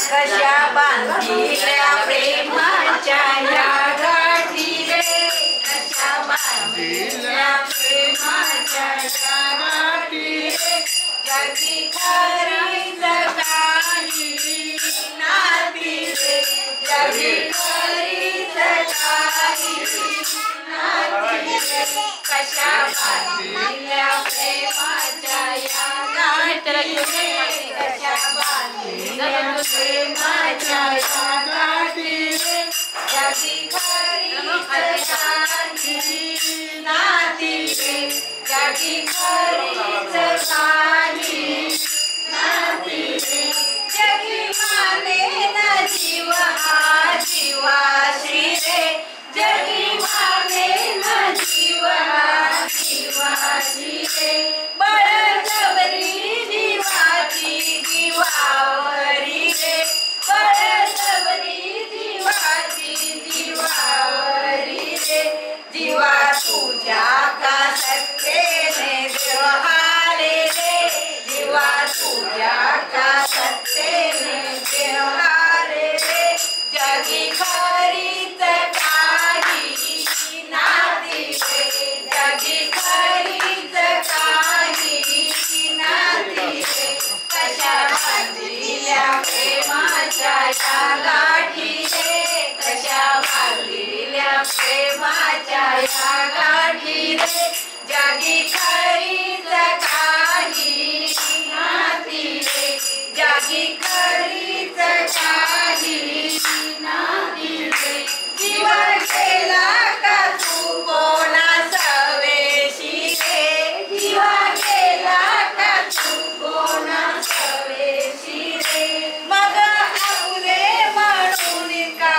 कशा बांधिल्या प्रेमाच्या या गाठी रे, कशा बांधिल्या प्रेमाच्या या गाठी रे, जगी खरी जगाची नाती रे, जगी खरी जगाची नाती रे, कशा बांधिल्या प्रेमाच्या या गाठी रे, कशा बांधिल्या प्रेमाच्या या गाठी रे, जगी खरी जगाची नाती रे, जगी खरी जगाची नाती रे, जगी माने न जीव हा जीवाशी रे, जगी माने न जीव हा जीवाशी रे, बळजबरी जीवाची जीवावरी रे, बळजबरी जीवाची जीवावरी रे, जीवा तुझ्या का सत्तेने देवहारे रे, जीवा तुझ्या का सत्तेने देवहारे रे, जगी खरीच काही नाती रे, जगी खरीच काही नाती रे, कशा बांधिल्या प्रेमाच्या या गाठी रे, कशा बांधिल्या प्रेमाच्या या गाठी रे, जगी खरीच काही नाती रे, जगी खरीच काही नाती रे, जीवा गेला का तू कोणा सवेशी रे, जीवा गेला का तू कोणा सवेशी रे, मग आपुले म्हणून का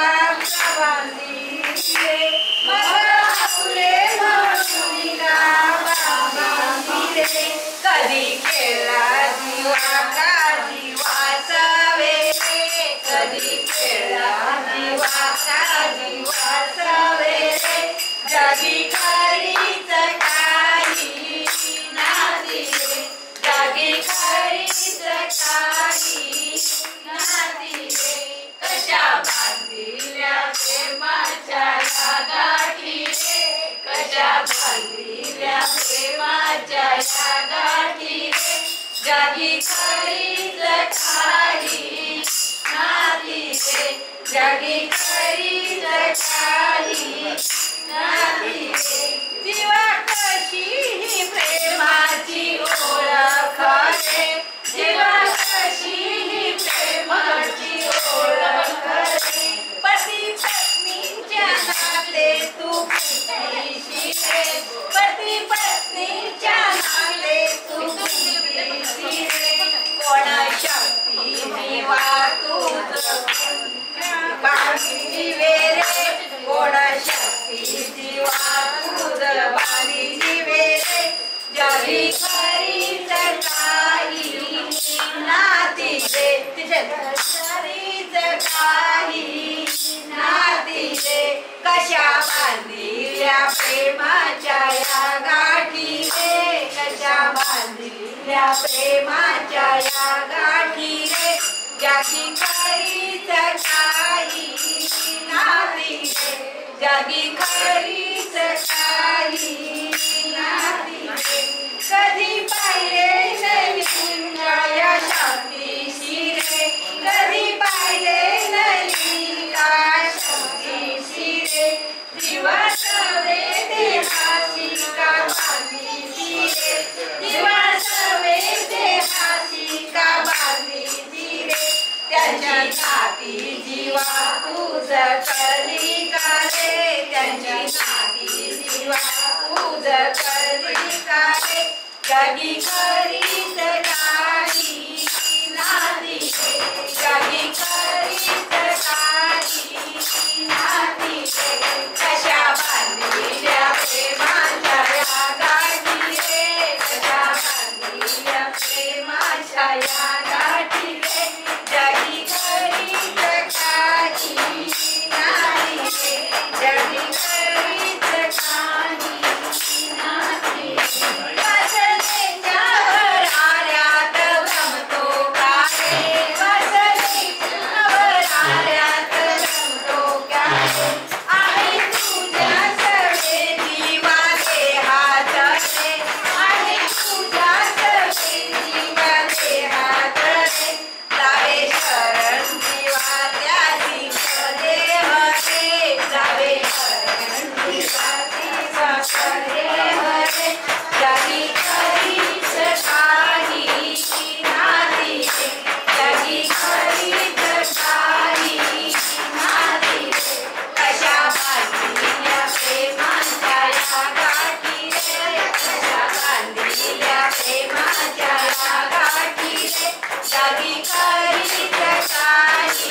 बांधली रे, मग आपुले म्हणून का बांधली रे, कधी केला जीवा का जीवा सवे रे, कधी केला जीवा का जीवा सवे रे, जगी खरीच काही नाती रे, जगी खरीच काही नाती रे, कशा बांधिल्या प्रेमाच्या या गाठी रे, कशा बांधिल्या प्रेमाच्या या गाठी रे, जगी खरीच काही नाती रे, जगी खरीच काही नाती रे, जीवा कशी ही प्रेमाची ओळख रे, जीवा कशी ही प्रेमाची ओळख रे, पती पत्नीच्या नाते तू प्रीतीशी रे, पती पत्नीच्या नाते तू प्रीतीशी रे, कोण शक्ती जीवा तुझ बांधली रे, कोण शक्ती जीवा तुझ बांधली रे, जगी खरीच काही नाती रे, खरीच काही नाती रे, कशा बांधिल्या प्रेमाच्या या गाठी रे, कशा बांधिल्या प्रेमाच्या या गाठी रे, जगी खरीच काही नाती रे, जगी खरीच काही नाती रे, कधी पाहिले नाही या शक्तीशी रे, कधी पाहिले नाही का शक्तीशी रे, जीवा सवे देहाशी का बांधली रे, जीवा सवे देहाशी का बांधली रे, त्यांची नाती जीवा तुझ करली का रे, त्यांची नाती जीवा तुझ करली का रे, जगी खरीच काही नाती रे, जगी खरीच काही नाती रे, कशा बांधलेल्या प्रेमाच्या या गाठी रे, कशा बांधलेल्या प्रेमाच्या या गाठी रे, जगी खरी खरीच काही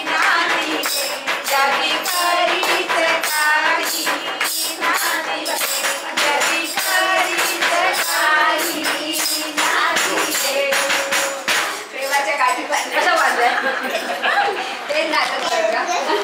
नाही जगी खरीच काही नाही जगी खरीच काही नाही प्रेमाच्या गाठी कसं वाजलंय ते नाटक